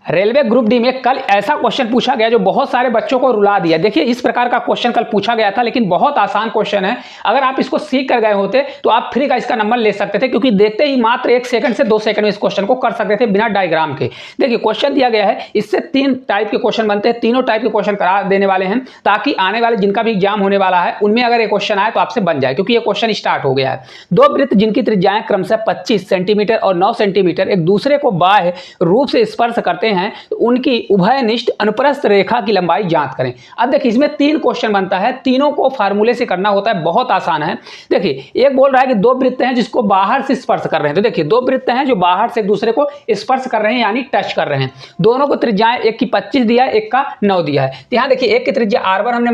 Railway group D में कल ऐसा क्वेश्चन पूछा गया जो बहुत सारे बच्चों को रुला दिया। देखिए इस प्रकार का क्वेश्चन कल पूछा गया था, लेकिन बहुत आसान क्वेश्चन है। अगर आप इसको सीख कर गए होते तो आप फ्री का इसका नंबर ले सकते थे, क्योंकि देखते ही मात्र 1 सेकंड से 2 सेकंड में इस क्वेश्चन को कर सकते थे बिना डायग्राम के। देखिए क्वेश्चन दिया गया है, इससे 3 टाइप के क्वेश्चन बनते हैं, तीनों टाइप के क्वेश्चन करा देने वाले हैं, ताकि आने वाले जिनका भी एग्जाम होने वाला है उनमें अगर ये क्वेश्चन आए तो आपसे बन जाए, क्योंकि ये क्वेश्चन स्टार्ट हो गया है। 2 वृत्त जिनकी त्रिज्याएं क्रमशः 25 सेंटीमीटर और 9 सेंटीमीटर एक दूसरे को बाह्य रूप से स्पर्श करते हैं, तो उनकी उभयनिष्ठ अनुप्रस्थ रेखा की लंबाई ज्ञात करें। अब देखिए इसमें 3 क्वेश्चन बनता है, तीनों को फार्मूले से करना होता है, बहुत आसान है। देखिए एक बोल रहा है कि 2 वृत्त हैं जिसको बाहर से स्पर्श कर रहे हैं, तो देखिए 2 वृत्त हैं जो बाहर से एक दूसरे को स्पर्श कर रहे हैं, यानी टच कर रहे हैं। दोनों को त्रिज्याएं, एक की 25 दिया है, एक का 9 दिया है। तो यहां देखिए एक की त्रिज्या r1 हमने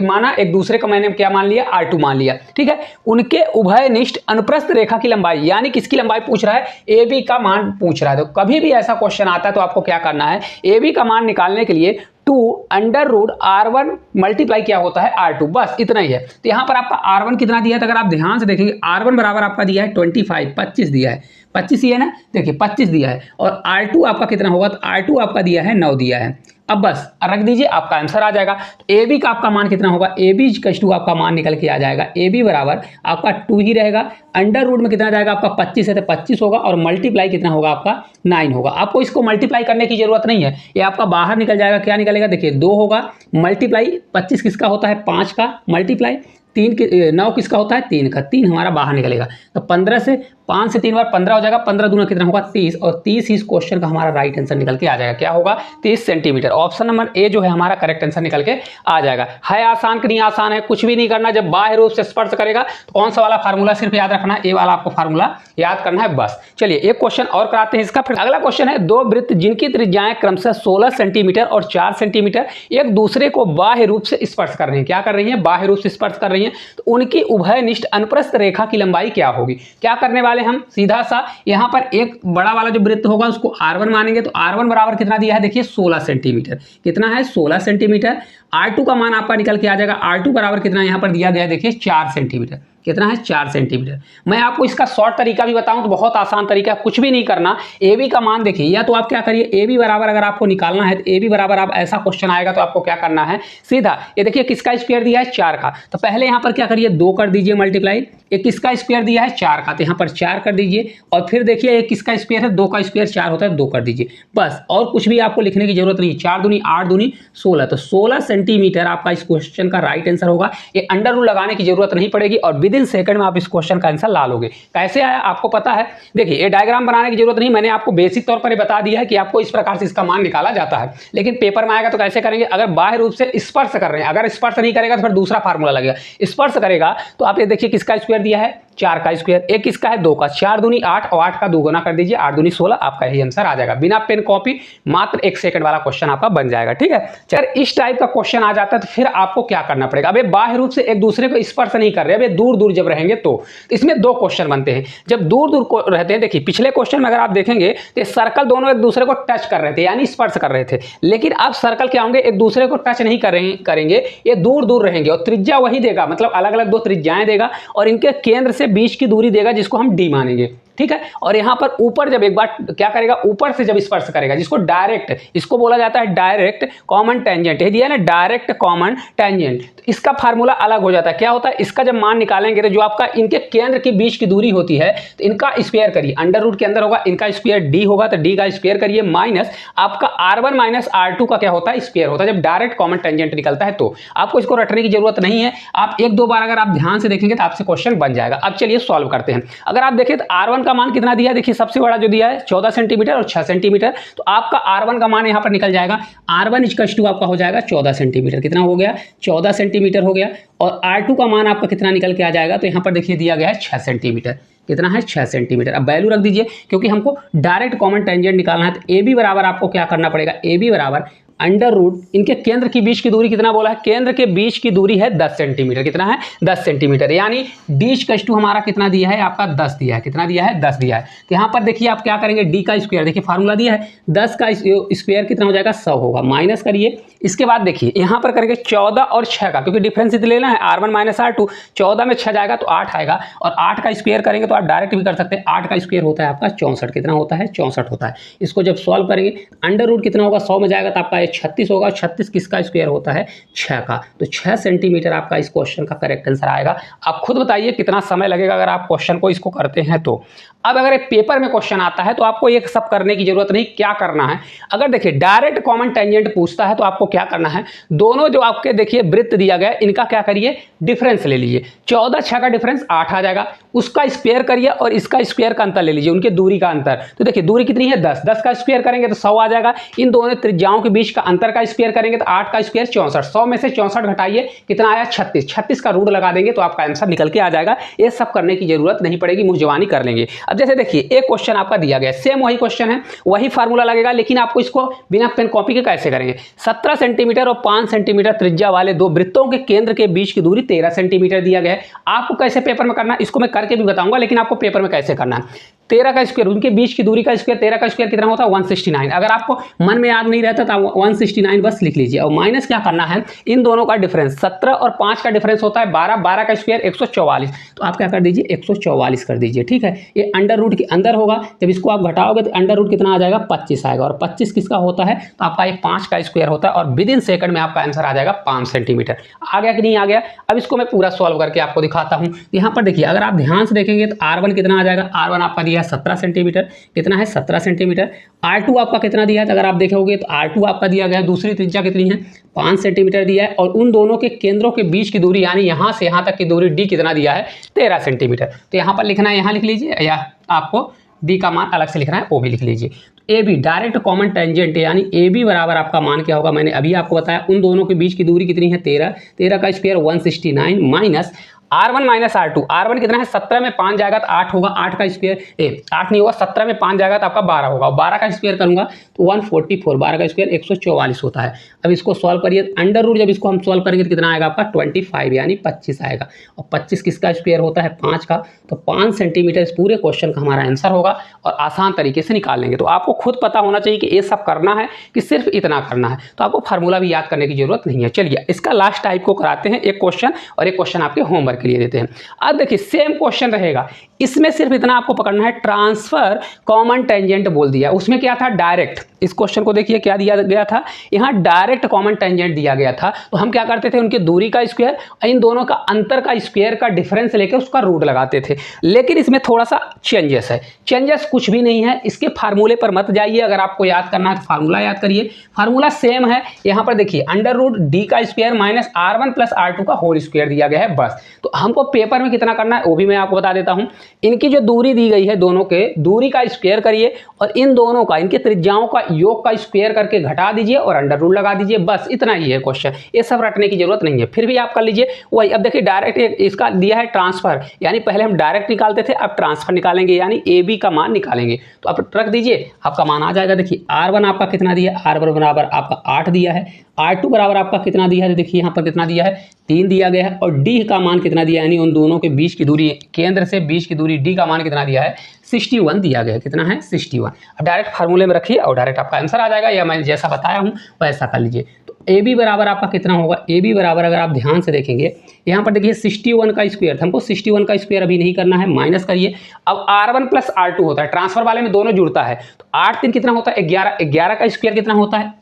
माना, एक दूसरे का मैंने क्या मान लिया, r2 मान लिया। ठीक है, उनके उभयनिष्ठ अनुप्रस्थ रेखा की लंबाई, यानी किसकी लंबाई पूछ रहा है, AB का मान पूछ रहा है। तो कभी भी ऐसा क्वेश्चन आता है तो आपको क्या करना है, AB का मान निकालने के लिए 2 √r1 मल्टीप्लाई क्या होता है r2, बस इतना ही है। तो यहां पर आपका r1 कितना दिया है, तो अगर आप ध्यान से देखेंगे r1 बराबर आपका दिया है 25 दिया है, 25 ही है ना, देखिए 25 दिया है। और r2 आपका कितना होगा, तो r2 आपका दिया है 9 दिया है। अब बस रख दीजिए, आपका आंसर आ जाएगा। तो AB का आपका मान कितना होगा, AB = आपका मान निकल के आ जाएगा, AB बराबर आपका 2 ही रहेगा। अंडर रूट में कितना जाएगा आपका 25 है तो 25 होगा, और मल्टीप्लाई कितना होगा आपका 9 होगा। आपको इसको मल्टीप्लाई करने की जरूरत नहीं है, ये आपका बाहर निकल जाएगा। क्या निकलेगा, देखिए 2 होगा मल्टीप्लाई 25 किसका होता है, 5 का मल्टीप्लाई 9 किसका होता है, 3 का, 3 हमारा बाहर निकलेगा। तो 15 से 5 से 3 बार 15 हो जाएगा, 15 दूना कितना होगा 30, और 30 इस क्वेश्चन का हमारा राइट आंसर निकल के आ जाएगा। क्या होगा, 30 सेंटीमीटर। ऑप्शन नंबर ए जो है हमारा करेक्ट आंसर निकल के आ जाएगा। है आसान कि नहीं आसान है, कुछ भी नहीं करना। जब बाह्य रूप से स्पर्श करेगा तो कौन सा वाला फार्मूला सिर्फ याद रखना है, ए वाला आपको फार्मूला याद करना है बस। चलिए एक क्वेश्चन और कराते हैं इसका। फिर अगला क्वेश्चन है, 2 वृत्त जिनकी त्रिज्याएं क्रमशः 16 सेंटीमीटर और 4 सेंटीमीटर एक दूसरे को बाह्य रूप से स्पर्श कर रहे हैं। क्या कर रही है, बाह्य रूप से स्पर्श कर रही है। तो उनकी उभयनिष्ठ अनुप्रस्थ रेखा की लंबाई क्या होगी। क्या करने वाले हम, सीधा सा यहां पर एक बड़ा वाला जो वृत्त होगा उसको r1 मानेंगे। तो r1 बराबर कितना दिया है, देखिए 16 सेंटीमीटर। कितना है, 16 सेंटीमीटर। r2 का मान आपका निकल के आ जाएगा, r2 बराबर कितना यहां पर दिया गया है, देखिए 4 सेंटीमीटर। कितना है, 4 सेंटीमीटर। मैं आपको इसका शॉर्ट तरीका भी बताऊं तो बहुत आसान तरीका, कुछ भी नहीं करना। AB का मान देखिए, या तो आप क्या करिए, AB बराबर अगर आपको निकालना है तो AB बराबर आप ऐसा क्वेश्चन आएगा तो आपको क्या करना है, सीधा ये देखिए किसका स्क्वायर दिया है, 4 का। तो पहले यहां पर क्या करिए, 2 कर दीजिए मल्टीप्लाई। एक किसका स्क्वायर दिया है, 4 का, तो यहां पर 4 कर दीजिए। और फिर देखिए एक किसका स्क्वायर है, 2 का स्क्वायर 4 होता है, 2 कर दीजिए बस। और कुछ भी आपको लिखने की जरूरत नहीं। 4 दूनी 8 दूनी 16, तो 16 सेंटीमीटर आपका इस क्वेश्चन का राइट आंसर होगा। ये अंडर रूट लगाने की जरूरत नहीं पड़ेगी, और विद इन सेकंड में आप इस क्वेश्चन का आंसर ला लोगे। कैसे आया आपको पता है, देखिए ये डायग्राम बनाने की जरूरत नहीं, मैंने आपको बेसिक तौर पर बता दिया है कि आपको इस प्रकार से इसका मान निकाला जाता है। लेकिन पेपर में आएगा तो कैसे करेंगे, अगर बाह्य रूप से स्पर्श कर रहे हैं, अगर स्पर्श नहीं करेगा तो फिर दूसरा फार्मूला लगेगा। स्पर्श करेगा तो आप ये देखिए किसका स्क्वायर दिया है, 4 का स्क्वायर। एक किसका है, 2 का। 4 दूनी 8 और 8 का 2 गुना कर दीजिए, 8 दूनी 16, आपका यही आंसर आ जाएगा। बिना पेन कॉपी मात्र 1 सेकंड वाला क्वेश्चन आपका बन जाएगा। ठीक है, अगर इस टाइप का क्वेश्चन आ जाता है तो फिर आपको क्या करना पड़ेगा। अब ये बाह्य रूप से एक दूसरे को स्पर्श नहीं कर रहे, अब ये दूर दूर जब रहेंगे तो इसमें 2 क्वेश्चन बनते हैं। जब दूर दूर रहते हैं, देखिए पिछले क्वेश्चन में अगर आप देखेंगे तो सर्कल दोनों एक दूसरे को टच कर रहे थे, यानी स्पर्श कर रहे थे। लेकिन अब सर्कल क्या होंगे, एक दूसरे को टच नहीं करेंगे, ये दूर दूर रहेंगे, और त्रिज्या वही देगा, मतलब अलग अलग 2 त्रिज्याएं देगा, और इनके केंद्र से बीच की दूरी देगा, जिसको हम d मानेंगे। ठीक है, और यहां पर ऊपर जब एक बार क्या करेगा, ऊपर से जब स्पर्श करेगा, जिसको डायरेक्ट, इसको बोला जाता है डायरेक्ट कॉमन टेंजेंट। ये दिया ना, डायरेक्ट कॉमन टेंजेंट। तो इसका फार्मूला अलग हो जाता है। क्या होता है, इसका जब मान निकालेंगे तो जो आपका इनके केंद्र के बीच की दूरी होती है, तो इनका स्क्वायर करिए, अंडर रूट के अंदर होगा, इनका स्क्वायर d होगा, तो d का स्क्वायर करिए, माइनस आपका r1 माइनस r2 का क्या होता है, स्क्वायर होता है, जब डायरेक्ट कॉमन टेंजेंट निकलता है। तो आपको इसको रटने की जरूरत नहीं है, आप 1-2 बार अगर आप ध्यान से देखेंगे तो आपसे क्वेश्चन बन जाएगा। अब चलिए सॉल्व करते हैं। अगर आप देखें तो r1 का मान कितना दिया है, देखिए सबसे बड़ा जो दिया है 14 सेंटीमीटर और 6 सेंटीमीटर। तो आपका r1 का मान यहां पर निकल जाएगा, r1 = आपका हो जाएगा 14 सेंटीमीटर। कितना हो गया, 14 सेंटीमीटर हो गया। और r2 का मान आपका कितना निकल के आ जाएगा, तो यहां पर देखिए दिया गया है 6 सेंटीमीटर। कितना है, 6 सेंटीमीटर। अब वैल्यू रख दीजिए, क्योंकि हमको डायरेक्ट कॉमन टेंजेंट निकालना है। तो AB बराबर आपको क्या करना पड़ेगा, AB बराबर अंडर रूट इनके केंद्र के बीच की दूरी कितना बोला है, केंद्र के बीच की दूरी है 10 सेंटीमीटर। कितना है, 10 सेंटीमीटर, यानी d हमारा कितना दिया है आपका 10 दिया है। कितना दिया है, 10 दिया है। तो यहाँ पर देखिए आप क्या करेंगे, d का स्क्वायर, देखिए फार्मूला दिया है 10 का स्क्वायर कितना हो जाएगा 100 होगा, माइनस करिए। इसके बाद देखिए यहाँ पर करेंगे 14 और 6 का, क्योंकि डिफरेंस इतना लेना है r1 माइनस r2, 14 में 6 जाएगा तो 8 आएगा, और 8 का स्क्वायर करेंगे तो आप डायरेक्ट भी कर सकते हैं। 8 का स्क्वायर होता है आपका 64, कितना होता है 64 होता है। इसको जब सॉल्व करेंगे अंडर रूट कितना होगा, 100 में जाएगा तो आपका ये 36 होगा, 36 किसका स्क्वायर होता है 6 का, तो 6 सेंटीमीटर आपका इस क्वेश्चन का करेक्ट आंसर आएगा। आप खुद बताइए कितना समय लगेगा अगर आप क्वेश्चन को इसको करते हैं तो। अब अगर एक पेपर में क्वेश्चन आता है तो आपको ये सब करने की जरूरत नहीं, क्या करना है, अगर देखिए डायरेक्ट कॉमन टेंजेंट पूछता है तो आपको क्या करना है, दोनों जो आपके देखिए वृत्त दिया गया है इनका क्या करिए, डिफरेंस ले लीजिए। 14 6 का डिफरेंस 8 आ जाएगा, उसका स्क्वायर करिए और इसका स्क्वायर का अंतर ले लीजिए, उनके दूरी का अंतर। तो देखिए दूरी कितनी है 10, 10 का स्क्वायर करेंगे तो 100 आ जाएगा, इन दोनों त्रिज्याओं के बीच का अंतर का स्क्वायर करेंगे तो 8 का स्क्वायर 64, 100 में से 64 घटाइए कितना आया 36, 36 का रूट लगा देंगे तो आपका आंसर निकल के आ जाएगा। ये सब करने की जरूरत नहीं पड़ेगी, मुंह जवानी कर लेंगे। अब जैसे देखिए एक क्वेश्चन आपका दिया गया, सेम वही क्वेश्चन है, वही फार्मूला लगेगा, लेकिन आपको इसको बिना पेन कॉपी के कैसे करेंगे। 17 सेंटीमीटर और 5 सेंटीमीटर त्रिज्या वाले दो वृत्तों के केंद्र के बीच की दूरी 13 सेंटीमीटर दिया गया है। आपको कैसे पेपर में करना है इसको मैं करके भी बताऊंगा, लेकिन आपको पेपर में कैसे करना है। 13 का स्क्वायर, उनके बीच की दूरी का स्क्वायर, 13 का स्क्वायर कितना होता है 169। अगर आपको मन में याद नहीं रहता तो आप 169 बस लिख लीजिए, और माइनस क्या करना है, इन दोनों का डिफरेंस 17 और 5 का डिफरेंस होता है 12, 12 का स्क्वायर 144, तो आप क्या कर दीजिए 144 कर दीजिए, ठीक है। ये अंडर रूट के अंदर होगा, जब इसको आप घटाओगे तो अंडर रूट कितना आ जाएगा 25 आएगा, और 25 किसका होता है तो आपका ये 5 का स्क्वायर होता है, और विद इन सेकंड में आपका आंसर आ जाएगा 5 सेंटीमीटर। आ गया कि नहीं आ गया। अब इसको मैं पूरा सॉल्व करके आपको दिखाता हूँ। यहाँ पर देखिए अगर आप ध्यान से देखेंगे तो r1 कितना आ जाएगा, r1 आपका दिया है 17 सेंटीमीटर, कितना है 17 सेंटीमीटर। r2 आपका कितना दिया है, अगर आप देखोगे तो r2 आपका दिया गया है, दूसरी त्रिज्या कितनी है 5 सेंटीमीटर दिया है, और उन दोनों के केंद्रों के बीच की दूरी यानी यहाँ से यहाँ तक की दूरी d कितना दिया है 13 सेंटीमीटर। तो यहाँ पर लिखना है, यहाँ लिख लीजिए, या आपको d का मान अलग से लिखना है वो भी लिख लीजिए। A B direct common tangent है, यानी ए बी बराबर आपका मान क्या होगा, मैंने अभी आपको बताया, उन दोनों के बीच की दूरी कितनी है 13, 13 का square 169 minus r1 minus r2, r1 कितना है 17 में 5 जाएगा तो 8 होगा, 8 का स्क्वायर 8 नहीं होगा, 17 में 5 जाएगा तो आपका 12 होगा, 12 का स्क्वायर करूंगा तो 144, 12 का स्क्वायर 144 होता है। अब इसको सॉल्व करिए, अंडर रूट जब इसको हम सॉल्व करेंगे तो कितना आएगा आपका 25 यानी 25 आएगा, और 25 किसका स्क्वायर होता है 5 का, तो 5 सेंटीमीटर इस पूरे क्वेश्चन का हमारा आंसर होगा, और आसान तरीके से निकाल लेंगे। तो आपको खुद पता होना चाहिए कि ये सब करना है कि सिर्फ इतना करना है, तो आपको फार्मूला भी याद करने की जरूरत नहीं है। चलिए इसका लास्ट टाइप को कराते हैं, एक क्वेश्चन और एक क्वेश्चन आपके होमवर्क के लिए देते हैं। अब देखिए सेम क्वेश्चन रहेगा, इसमें सिर्फ इतना आपको पकड़ना है, ट्रांसफर कॉमन टेंजेंट बोल दिया, उसमें क्या था डायरेक्ट। इस क्वेश्चन को देखिए क्या दिया गया था, यहाँ डायरेक्ट कॉमन टेंजेंट दिया गया था, तो हम क्या करते थे, उनकी दूरी का स्क्वायर, इन दोनों का अंतर का स्क्वायर का डिफरेंस लेके उसका रूट लगाते थे। लेकिन इसमें थोड़ा सा चेंजेस है, चेंजेस कुछ भी नहीं है, इसके फार्मूले पर मत जाइए, अगर आपको याद करना है तो फार्मूला याद करिए, फार्मूला सेम है। यहाँ पर देखिए अंडर रूट डी का square minus r1 plus r2 का होल स्क्वायर दिया गया है बस। तो हमको पेपर में कितना करना है वो भी मैं आपको बता देता हूँ। इनकी जो दूरी दी गई है, दोनों के दूरी का स्क्वायर करिए, और इन दोनों का, इनके त्रिज्याओं का योग का स्क्वायर करके घटा दीजिए और अंडर रूट लगा दीजिए, बस इतना ही है क्वेश्चन, ये सब रटने की जरूरत नहीं है। फिर भी आप कर लीजिए वही। अब देखिए डायरेक्ट इसका दिया है ट्रांसफर, यानी पहले हम डायरेक्ट निकालते थे, अब ट्रांसफर निकालेंगे, यानी ए बी का मान निकालेंगे। तो आप रख दीजिए, आपका मान आ जाएगा। देखिए r1 आपका कितना दिया है, r1 बराबर आपका 8 दिया है, r2 बराबर आपका कितना दिया है, देखिए यहाँ पर कितना दिया है 3 दिया गया है, और d का मान कितना दिया है, यानी उन दोनों के बीच की दूरी, केंद्र से बीच की दूरी d का मान कितना दिया है 61 दिया गया है। कितना है 61। अब डायरेक्ट फार्मूले में रखिए और डायरेक्ट आपका आंसर आ जाएगा, या मैं जैसा बताया हूँ वैसा कर लीजिए। तो ए बी बराबर आपका कितना होगा, ए बी बराबर अगर आप ध्यान से देखेंगे यहाँ पर देखिए 61 का स्क्वायर, हमको 61 का स्क्वायर अभी नहीं करना है, माइनस करिए। अब r1 प्लस r2 होता है, ट्रांसफर वाले में दोनों जुड़ता है, तो 8 3 कितना होता है 11, 11 का स्क्वायर कितना होता है,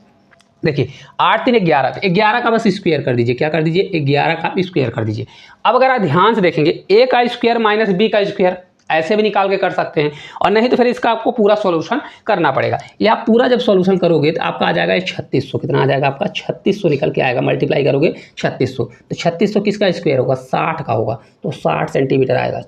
देखिए 8 3 11, तो 11 का बस स्क्वायर कर दीजिए, क्या कर दीजिए 11 का स्क्वायर कर दीजिए। अब अगर आप ध्यान से देखेंगे a का स्क्वायर माइनस b का स्क्वायर, ऐसे भी निकाल के कर सकते हैं, और नहीं तो फिर इसका आपको पूरा सॉल्यूशन करना पड़ेगा। या पूरा जब सॉल्यूशन करोगे तो आपका आ जाएगा 3600, कितना आ जाएगा आपका 3600 निकल के आएगा, मल्टीप्लाई करोगे 3600, तो 3600 किसका स्क्वायर होगा 60 का होगा, तो 60 सेंटीमीटर आएगा।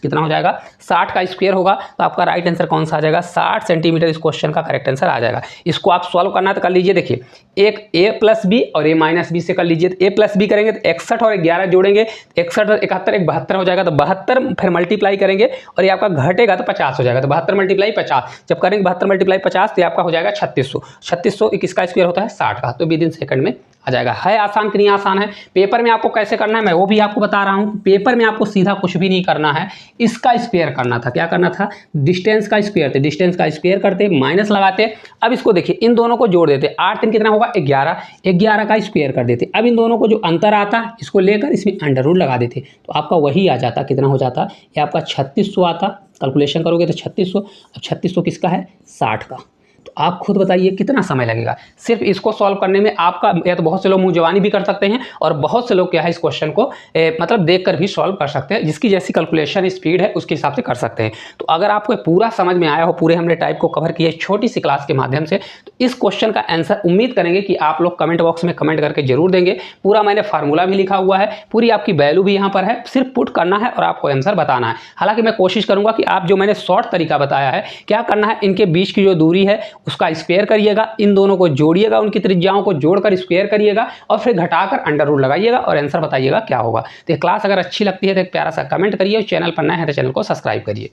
कितना हो जाएगा 60 का स्क्वायर होगा, तो आपका राइट आंसर कौन सा आ जाएगा 60 सेंटीमीटर, इस क्वेश्चन का करेक्ट आंसर आ जाएगा। इसको आप सॉल्व करना तो कर लीजिए, देखिए एक a प्लस बी और a माइनस बी से कर लीजिए, तो a प्लस बी करेंगे तो 61 और 11 जोड़ेंगे, 61 और 71 72 हो जाएगा, तो 72 फिर मल्टीप्लाई करेंगे और ये आपका घटेगा तो 50 हो जाएगा। तो 72 मल्टीप्लाई 50 जब करेंगे 72 मल्टीप्लाई 50 तो आपका हो जाएगा 3600। 3600 किसका स्क्वायर होता है 60 का। तो विद इन सेकंड में आ जाएगा। है आसान कि नहीं आसान है। पेपर में आपको कैसे करना है मैं वो भी आपको बता रहा हूँ। पेपर में आपको सीधा कुछ भी नहीं करना है, इसका स्क्वायर करना था। क्या करना था, डिस्टेंस का स्क्वायर थे, डिस्टेंस का स्क्वायर करते माइनस लगाते। अब इसको देखिए इन दोनों को जोड़ देते, 8 3 कितना होगा 11, 11 का स्क्वायर कर देते। अब इन दोनों को जो अंतर आता इसको लेकर इसमें अंडर रूट लगा देते तो आपका वही आ जाता। कितना हो जाता, ये आपका 3600 आता। कैलकुलेशन करोगे तो 3600, अब 3600 किसका है 60 का। तो आप खुद बताइए कितना समय लगेगा सिर्फ इसको सॉल्व करने में आपका। या तो बहुत से लोग मुंह जवानी भी कर सकते हैं और बहुत से लोग क्या है इस क्वेश्चन को मतलब देखकर भी सॉल्व कर सकते हैं, जिसकी जैसी कैलकुलेशन स्पीड है उसके हिसाब से कर सकते हैं। तो अगर आपको पूरा समझ में आया हो, पूरे हमने टाइप को कवर किया छोटी सी क्लास के माध्यम से, तो इस क्वेश्चन का आंसर उम्मीद करेंगे कि आप लोग कमेंट बॉक्स में कमेंट करके जरूर देंगे। पूरा मैंने फार्मूला भी लिखा हुआ है, पूरी आपकी वैल्यू भी यहाँ पर है, सिर्फ पुट करना है और आपको आंसर बताना है। हालांकि मैं कोशिश करूंगा कि आप जो मैंने शॉर्ट तरीका बताया है, क्या करना है, इनके बीच की जो दूरी है उसका स्क्वायर करिएगा, इन दोनों को जोड़िएगा, उनकी त्रिज्याओं को जोड़कर स्क्वायर करिएगा और फिर घटाकर अंडर रूट लगाइएगा और आंसर बताइएगा क्या होगा। तो ये क्लास अगर अच्छी लगती है तो एक प्यारा सा कमेंट करिए, चैनल पर नए हैं तो चैनल को सब्सक्राइब करिए।